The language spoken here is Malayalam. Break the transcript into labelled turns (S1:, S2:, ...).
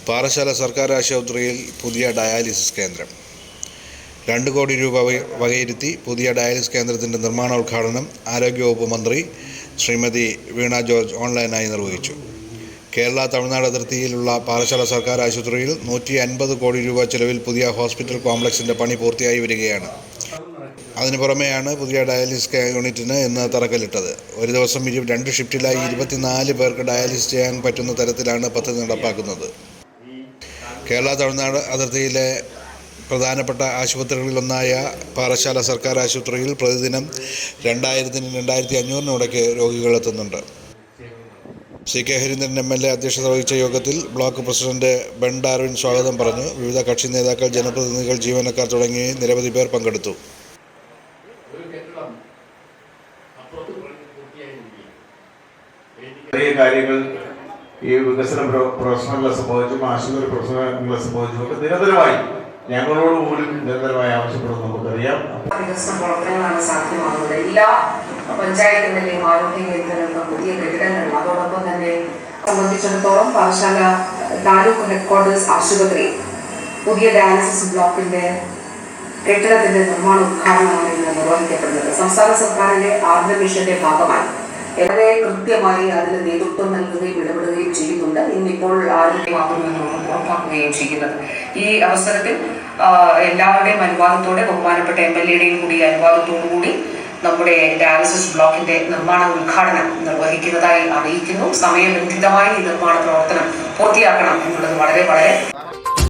S1: പാറശാല സർക്കാർ ആശുപത്രിയിൽ പുതിയ ഡയാലിസിസ് കേന്ദ്രം. 2 കോടി രൂപ വകയിരുത്തി പുതിയ ഡയാലിസിസ് കേന്ദ്രത്തിൻ്റെ നിർമ്മാണോദ്ഘാടനം ആരോഗ്യവകുപ്പ് മന്ത്രി ശ്രീമതി വീണ ജോർജ് ഓൺലൈനായി നിർവഹിച്ചു. കേരള തമിഴ്നാട് അതിർത്തിയിലുള്ള പാറശാല സർക്കാർ ആശുപത്രിയിൽ 150 കോടി രൂപ ചെലവിൽ പുതിയ ഹോസ്പിറ്റൽ കോംപ്ലക്സിൻ്റെ പണി പൂർത്തിയായി വരികയാണ്. അതിനു പുറമെയാണ് പുതിയ ഡയാലിസിസ് യൂണിറ്റിന് ഇന്ന് തറക്കല്ലിട്ടത്. ഒരു ദിവസം 2 ഷിഫ്റ്റിലായി 24 പേർക്ക് ഡയാലിസിസ് ചെയ്യാൻ പറ്റുന്ന തരത്തിലാണ് പദ്ധതി നടപ്പാക്കുന്നത്. കേരള തമിഴ്നാട് അതിർത്തിയിലെ പ്രധാനപ്പെട്ട ആശുപത്രികളിലൊന്നായ പാറശാല സർക്കാർ ആശുപത്രിയിൽ പ്രതിദിനം 2000-2500 ഇടയ്ക്ക് രോഗികൾ എത്തുന്നുണ്ട്. CK ഹരീന്ദ്രൻ MLA അധ്യക്ഷത വഹിച്ച യോഗത്തിൽ ബ്ലോക്ക് പ്രസിഡന്റ് ബെൻ ഡാർവിൻ സ്വാഗതം പറഞ്ഞു. വിവിധ കക്ഷി നേതാക്കൾ, ജനപ്രതിനിധികൾ, ജീവനക്കാർ തുടങ്ങി നിരവധി പേർ പങ്കെടുത്തു.
S2: കാര്യങ്ങൾ ഈ വികസന പ്രശ്നങ്ങളെ സംബന്ധിച്ചും ആശുപത്രി പ്രശ്നങ്ങളെ സംബന്ധിച്ചും ഒക്കെ നിരന്തരമായി ഞങ്ങളോട് പോലും നിരന്തരമായി ആവശ്യപ്പെടുന്നത് നമുക്കറിയാം.
S3: വികസന പ്രവർത്തനങ്ങളാണ് സാധ്യമാകുന്നത്. എല്ലാ പഞ്ചായത്തുകളിലെയും ആരോഗ്യ കേന്ദ്രങ്ങൾക്കും പുതിയ കെട്ടിടങ്ങൾ, അതോടൊപ്പം തന്നെ സംബന്ധിച്ചിടത്തോളം പാറശാല താലൂക്ക് ഹെഡ്ക്വാർട്ടേഴ്സ് ആശുപത്രി പുതിയ ഡയാലിസിസ് ബ്ലോക്കിന്റെ കെട്ടിടത്തിന്റെ നിർമ്മാണ ഉദ്ഘാടനമാണ് ഇന്ന് നിർവഹിക്കപ്പെടുന്നത്. സംസ്ഥാന സർക്കാരിന്റെ ആർദ്ര മിഷന്റെ ഭാഗമായി വളരെ കൃത്യമായി അതിന് നേതൃത്വം നൽകുകയും ഇടപെടുകയും ചെയ്യുന്നുണ്ട്. ഇന്നിപ്പോൾ ആരോഗ്യമാകുമെന്ന് ഉറപ്പാക്കുകയും ചെയ്യുന്നത്. ഈ അവസരത്തിൽ എല്ലാവരുടെയും അനുവാദത്തോടെ, ബഹുമാനപ്പെട്ട MLAയുടെയും കൂടി അനുവാദത്തോടുകൂടി നമ്മുടെ ഡയാലിസിസ് ബ്ലോക്കിന്റെ നിർമ്മാണ ഉദ്ഘാടനം നിർവഹിക്കുന്നതായി അറിയിക്കുന്നു. സമയബന്ധിതമായി ഈ നിർമ്മാണ പ്രവർത്തനം പൂർത്തിയാക്കണം എന്നുള്ളത് വളരെ